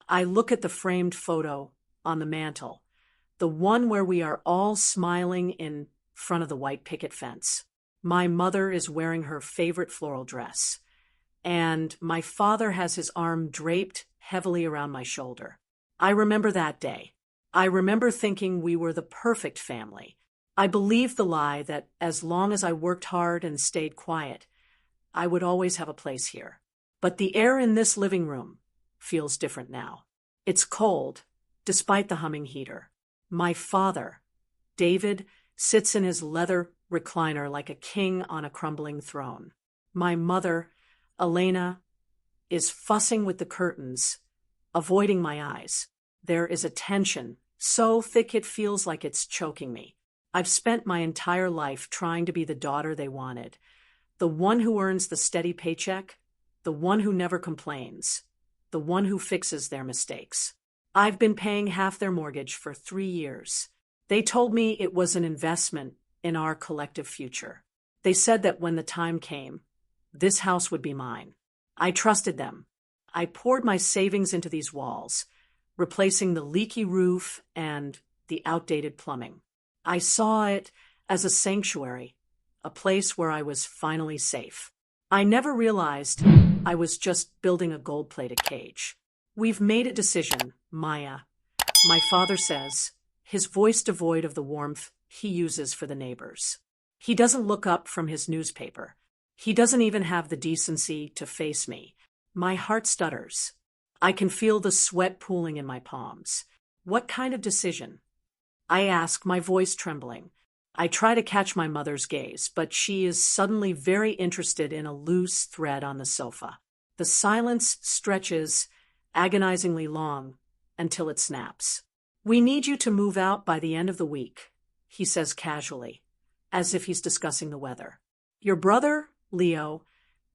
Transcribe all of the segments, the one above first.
I look at the framed photo on the mantel, the one where we are all smiling in front of the white picket fence. My mother is wearing her favorite floral dress, and my father has his arm draped heavily around my shoulder. I remember that day. I remember thinking we were the perfect family. I believed the lie that as long as I worked hard and stayed quiet, I would always have a place here. But the air in this living room feels different now. It's cold, despite the humming heater. My father, David, sits in his leather recliner like a king on a crumbling throne. My mother, Elena, is fussing with the curtains, avoiding my eyes. There is a tension so thick it feels like it's choking me. I've spent my entire life trying to be the daughter they wanted, the one who earns the steady paycheck, the one who never complains, the one who fixes their mistakes. I've been paying half their mortgage for 3 years. They told me it was an investment in our collective future. They said that when the time came, this house would be mine. I trusted them. I poured my savings into these walls, replacing the leaky roof and the outdated plumbing. I saw it as a sanctuary, a place where I was finally safe. I never realized I was just building a gold-plated cage. We've made a decision, Maya, my father says, his voice devoid of the warmth he uses for the neighbors. He doesn't look up from his newspaper. He doesn't even have the decency to face me. My heart stutters. I can feel the sweat pooling in my palms. What kind of decision? I ask, my voice trembling. I try to catch my mother's gaze, but she is suddenly very interested in a loose thread on the sofa. The silence stretches agonizingly long until it snaps. We need you to move out by the end of the week, he says casually, as if he's discussing the weather. Your brother, Leo,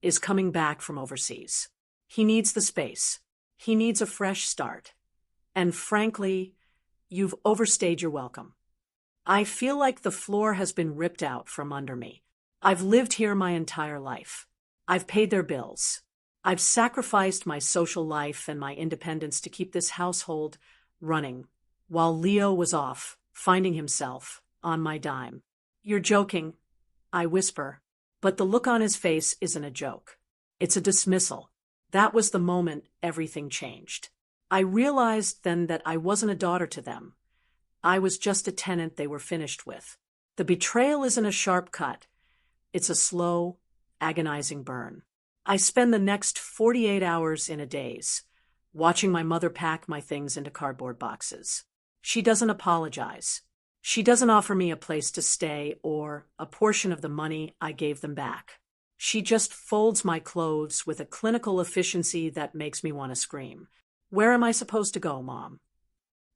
is coming back from overseas. He needs the space. He needs a fresh start. And frankly, you've overstayed your welcome. I feel like the floor has been ripped out from under me. I've lived here my entire life. I've paid their bills. I've sacrificed my social life and my independence to keep this household running, while Leo was off, finding himself on my dime. You're joking, I whisper, but the look on his face isn't a joke. It's a dismissal. That was the moment everything changed. I realized then that I wasn't a daughter to them. I was just a tenant they were finished with. The betrayal isn't a sharp cut. It's a slow, agonizing burn. I spend the next 48 hours in a daze, watching my mother pack my things into cardboard boxes. She doesn't apologize. She doesn't offer me a place to stay or a portion of the money I gave them back. She just folds my clothes with a clinical efficiency that makes me want to scream. Where am I supposed to go, Mom?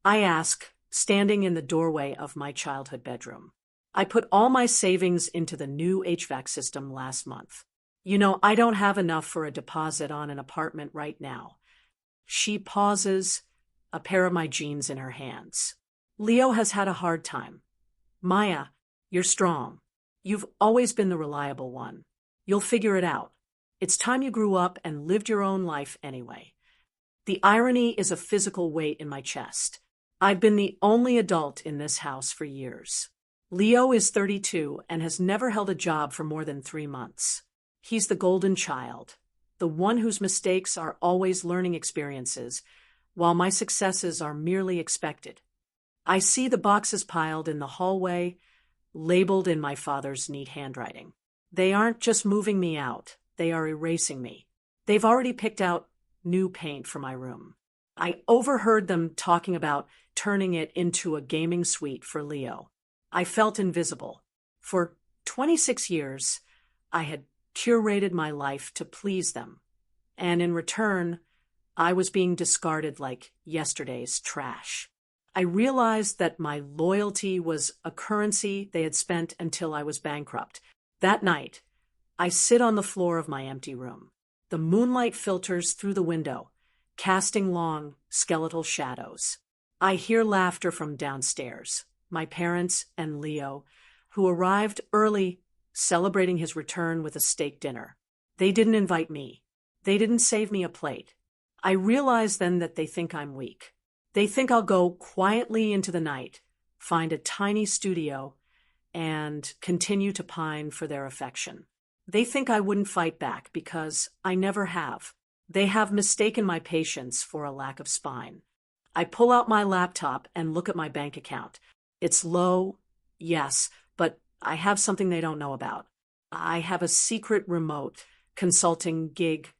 I ask, standing in the doorway of my childhood bedroom. I put all my savings into the new HVAC system last month. You know, I don't have enough for a deposit on an apartment right now. She pauses, a pair of my jeans in her hands. Leo has had a hard time. Maya, you're strong. You've always been the reliable one. You'll figure it out. It's time you grew up and lived your own life anyway. The irony is a physical weight in my chest. I've been the only adult in this house for years. Leo is 32 and has never held a job for more than 3 months. He's the golden child, the one whose mistakes are always learning experiences, while my successes are merely expected. I see the boxes piled in the hallway, labeled in my father's neat handwriting. They aren't just moving me out, they are erasing me. They've already picked out new paint for my room. I overheard them talking about turning it into a gaming suite for Leo. I felt invisible. For 26 years, I had curated my life to please them, and in return, I was being discarded like yesterday's trash. I realized that my loyalty was a currency they had spent until I was bankrupt. That night, I sit on the floor of my empty room. The moonlight filters through the window, casting long, skeletal shadows. I hear laughter from downstairs, my parents and Leo, who arrived early, celebrating his return with a steak dinner. They didn't invite me. They didn't save me a plate. I realize then that they think I'm weak. They think I'll go quietly into the night, find a tiny studio, and continue to pine for their affection. They think I wouldn't fight back because I never have. They have mistaken my patience for a lack of spine. I pull out my laptop and look at my bank account. It's low, yes, but I have something they don't know about. I have a secret remote consulting gig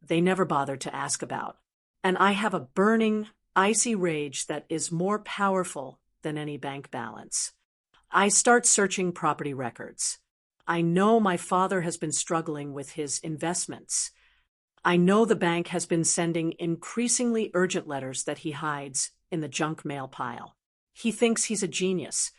they never bothered to ask about. And I have a burning, icy rage that is more powerful than any bank balance. I start searching property records. I know my father has been struggling with his investments. I know the bank has been sending increasingly urgent letters that he hides in the junk mail pile. He thinks he's a genius,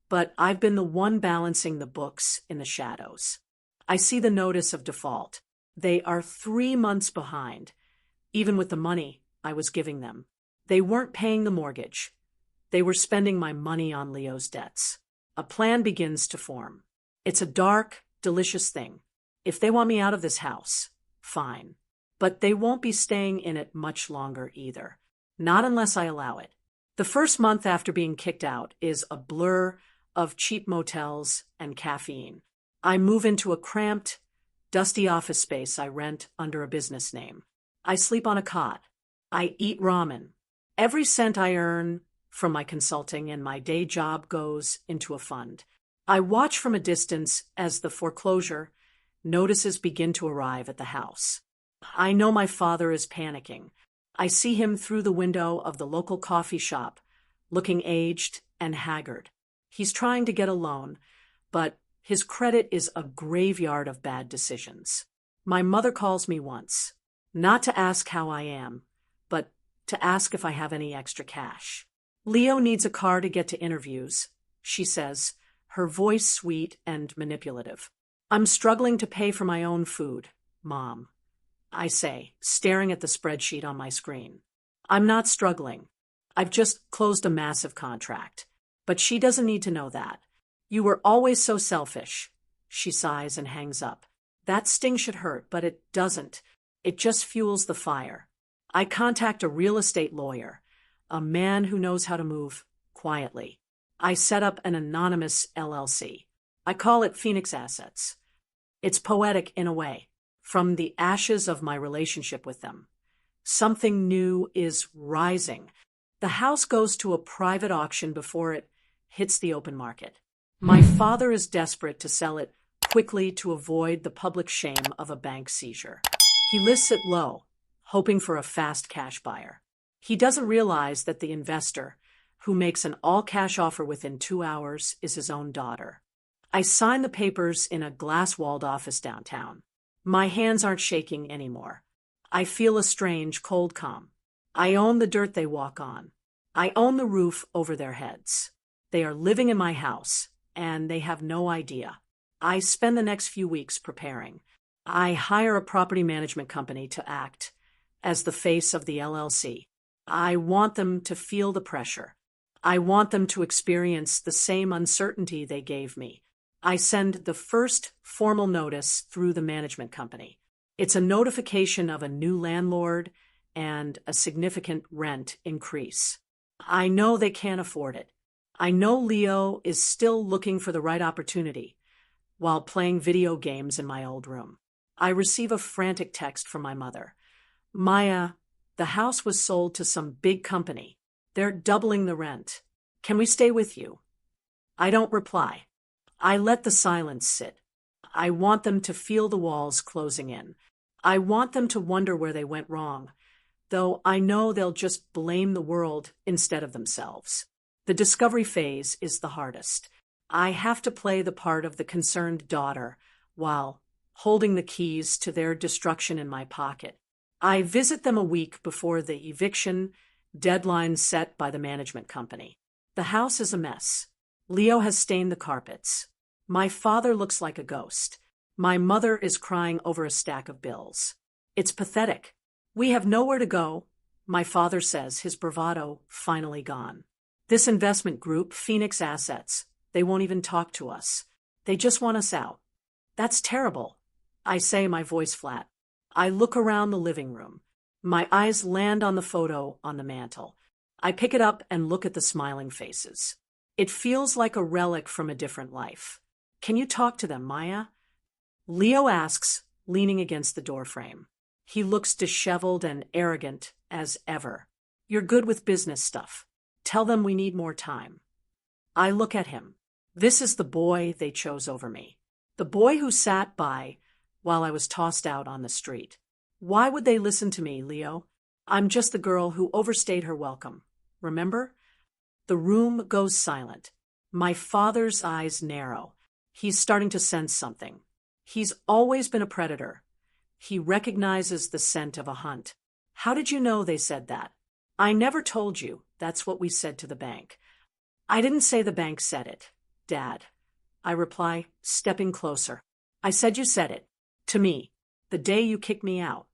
but I've been the one balancing the books in the shadows. I see the notice of default. They are 3 months behind, even with the money I was giving them. They weren't paying the mortgage. They were spending my money on Leo's debts. A plan begins to form. It's a dark, delicious thing. If they want me out of this house, fine. But they won't be staying in it much longer either. Not unless I allow it. The first month after being kicked out is a blur of cheap motels and caffeine. I move into a cramped, dusty office space I rent under a business name. I sleep on a cot. I eat ramen. Every cent I earn from my consulting and my day job goes into a fund. I watch from a distance as the foreclosure notices begin to arrive at the house. I know my father is panicking. I see him through the window of the local coffee shop, looking aged and haggard. He's trying to get a loan, but his credit is a graveyard of bad decisions. My mother calls me once, not to ask how I am, but to ask if I have any extra cash. Leo needs a car to get to interviews, she says, her voice sweet and manipulative. I'm struggling to pay for my own food, Mom, I say, staring at the spreadsheet on my screen. I'm not struggling. I've just closed a massive contract. But she doesn't need to know that. You were always so selfish. She sighs and hangs up. That sting should hurt, but it doesn't. It just fuels the fire. I contact a real estate lawyer, a man who knows how to move quietly. I set up an anonymous LLC. I call it Phoenix Assets. It's poetic in a way. From the ashes of my relationship with them, something new is rising. The house goes to a private auction before it hits the open market. My father is desperate to sell it quickly to avoid the public shame of a bank seizure. He lists it low, hoping for a fast cash buyer. He doesn't realize that the investor, who makes an all-cash offer within 2 hours, is his own daughter. I sign the papers in a glass-walled office downtown. My hands aren't shaking anymore. I feel a strange, cold calm. I own the dirt they walk on. I own the roof over their heads. They are living in my house, and they have no idea. I spend the next few weeks preparing. I hire a property management company to act as the face of the LLC. I want them to feel the pressure. I want them to experience the same uncertainty they gave me. I send the first formal notice through the management company. It's a notification of a new landlord and a significant rent increase. I know they can't afford it. I know Leo is still looking for the right opportunity while playing video games in my old room. I receive a frantic text from my mother. Maya, the house was sold to some big company. They're doubling the rent. Can we stay with you? I don't reply. I let the silence sit. I want them to feel the walls closing in. I want them to wonder where they went wrong, though I know they'll just blame the world instead of themselves. The discovery phase is the hardest. I have to play the part of the concerned daughter while holding the keys to their destruction in my pocket. I visit them a week before the eviction deadline set by the management company. The house is a mess. Leo has stained the carpets. My father looks like a ghost. My mother is crying over a stack of bills. It's pathetic. We have nowhere to go, my father says, his bravado finally gone. This investment group, Phoenix Assets, they won't even talk to us. They just want us out. That's terrible, I say, my voice flat. I look around the living room. My eyes land on the photo on the mantel. I pick it up and look at the smiling faces. It feels like a relic from a different life. Can you talk to them, Maya? Leo asks, leaning against the doorframe. He looks disheveled and arrogant as ever. You're good with business stuff. Tell them we need more time. I look at him. This is the boy they chose over me. The boy who sat by while I was tossed out on the street. Why would they listen to me, Leo? I'm just the girl who overstayed her welcome. Remember? The room goes silent. My father's eyes narrow. He's starting to sense something. He's always been a predator. He recognizes the scent of a hunt. How did you know they said that? I never told you. That's what we said to the bank. I didn't say the bank said it, Dad. I reply, stepping closer. I said you said it. To me. The day you kicked me out.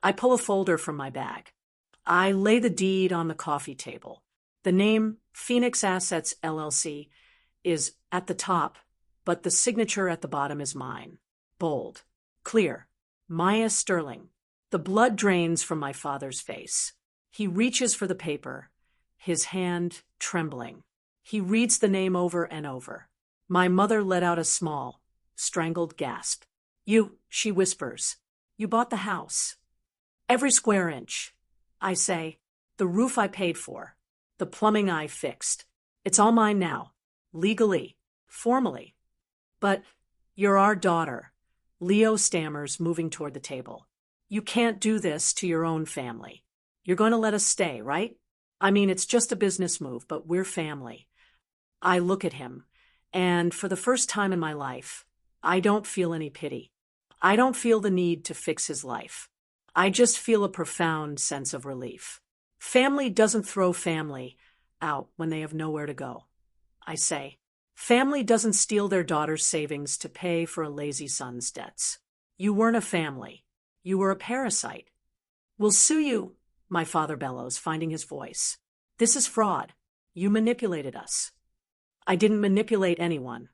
I pull a folder from my bag. I lay the deed on the coffee table. The name, Phoenix Assets LLC, is at the top, but the signature at the bottom is mine. Bold. Clear. Maya Sterling. The blood drains from my father's face. He reaches for the paper, his hand trembling. He reads the name over and over. My mother let out a small, strangled gasp. She whispers. You bought the house. Every square inch. I say, the roof I paid for, the plumbing I fixed. It's all mine now. Legally. Formally. But you're our daughter. Leo stammers, moving toward the table. You can't do this to your own family. You're going to let us stay, right? I mean, it's just a business move, but we're family. I look at him, and for the first time in my life, I don't feel any pity. I don't feel the need to fix his life. I just feel a profound sense of relief. Family doesn't throw family out when they have nowhere to go. I say, family doesn't steal their daughter's savings to pay for a lazy son's debts. You weren't a family. You were a parasite. We'll sue you, my father bellows, finding his voice. This is fraud. You manipulated us. I didn't manipulate anyone,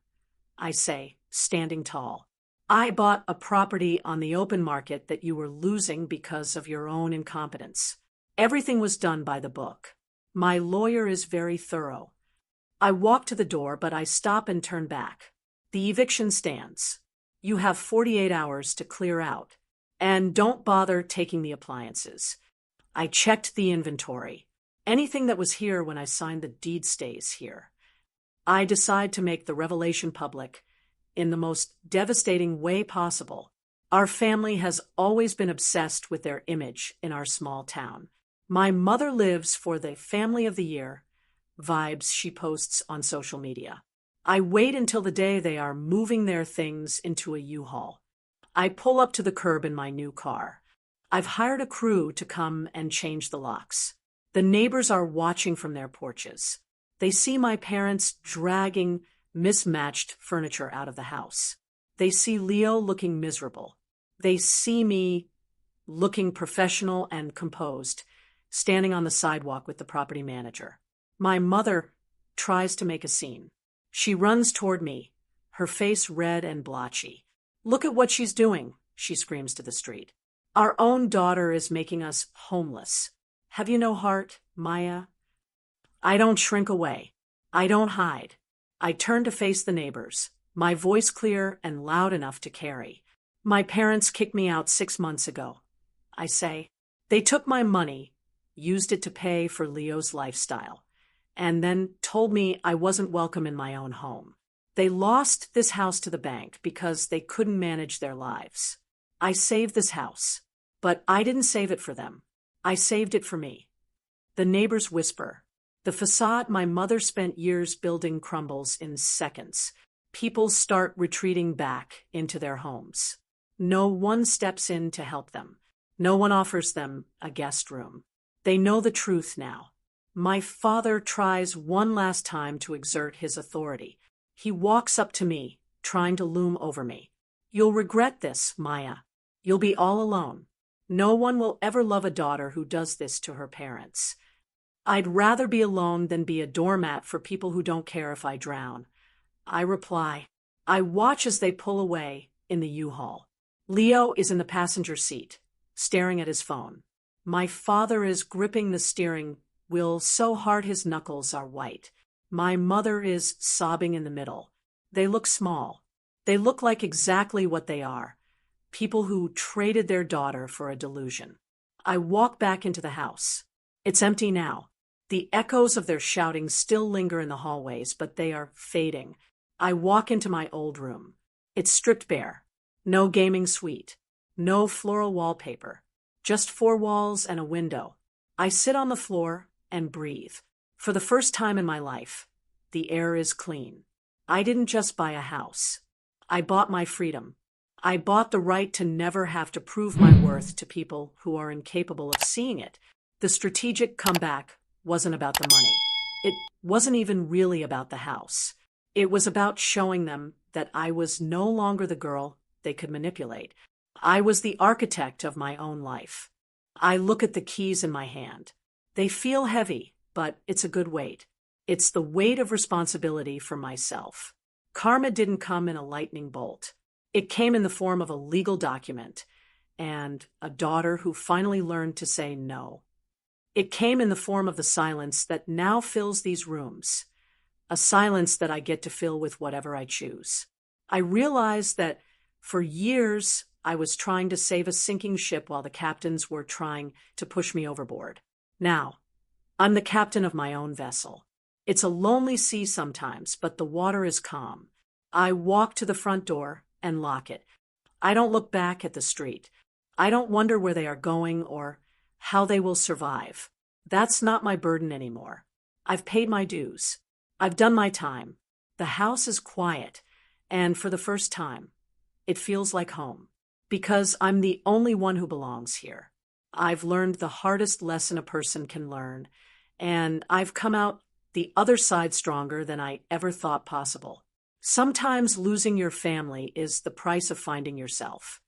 I say, standing tall. I bought a property on the open market that you were losing because of your own incompetence. Everything was done by the book. My lawyer is very thorough. I walk to the door, but I stop and turn back. The eviction stands. You have 48 hours to clear out. And don't bother taking the appliances. I checked the inventory. Anything that was here when I signed the deed stays here. I decide to make the revelation public in the most devastating way possible. Our family has always been obsessed with their image in our small town. My mother lives for the family of the year vibes she posts on social media. I wait until the day they are moving their things into a U-Haul. I pull up to the curb in my new car. I've hired a crew to come and change the locks. The neighbors are watching from their porches. They see my parents dragging mismatched furniture out of the house. They see Leo looking miserable. They see me looking professional and composed, standing on the sidewalk with the property manager. My mother tries to make a scene. She runs toward me, her face red and blotchy. Look at what she's doing, she screams to the street. Our own daughter is making us homeless. Have you no heart, Maya? I don't shrink away. I don't hide. I turn to face the neighbors, my voice clear and loud enough to carry. My parents kicked me out 6 months ago. I say, they took my money, used it to pay for Leo's lifestyle, and then told me I wasn't welcome in my own home. They lost this house to the bank because they couldn't manage their lives. I saved this house, but I didn't save it for them. I saved it for me. The neighbors whisper. The facade my mother spent years building crumbles in seconds. People start retreating back into their homes. No one steps in to help them. No one offers them a guest room. They know the truth now. My father tries one last time to exert his authority. He walks up to me, trying to loom over me. You'll regret this, Maya. You'll be all alone. No one will ever love a daughter who does this to her parents. I'd rather be alone than be a doormat for people who don't care if I drown. I reply. I watch as they pull away in the U-Haul. Leo is in the passenger seat, staring at his phone. My father is gripping the steering wheel so hard his knuckles are white. My mother is sobbing in the middle. They look small. They look like exactly what they are. People who traded their daughter for a delusion. I walk back into the house. It's empty now. The echoes of their shouting still linger in the hallways, but they are fading. I walk into my old room. It's stripped bare. No gaming suite. No floral wallpaper. Just four walls and a window. I sit on the floor and breathe. For the first time in my life, the air is clean. I didn't just buy a house. I bought my freedom. I bought the right to never have to prove my worth to people who are incapable of seeing it. The strategic comeback wasn't about the money. It wasn't even really about the house. It was about showing them that I was no longer the girl they could manipulate. I was the architect of my own life. I look at the keys in my hand. They feel heavy, but it's a good weight. It's the weight of responsibility for myself. Karma didn't come in a lightning bolt. It came in the form of a legal document and a daughter who finally learned to say no. It came in the form of the silence that now fills these rooms, a silence that I get to fill with whatever I choose. I realized that for years I was trying to save a sinking ship while the captains were trying to push me overboard. Now, I'm the captain of my own vessel. It's a lonely sea sometimes, but the water is calm. I walk to the front door and lock it. I don't look back at the street. I don't wonder where they are going or how they will survive. That's not my burden anymore. I've paid my dues. I've done my time. The house is quiet, and for the first time, it feels like home. Because I'm the only one who belongs here. I've learned the hardest lesson a person can learn, and I've come out the other side stronger than I ever thought possible. Sometimes losing your family is the price of finding yourself.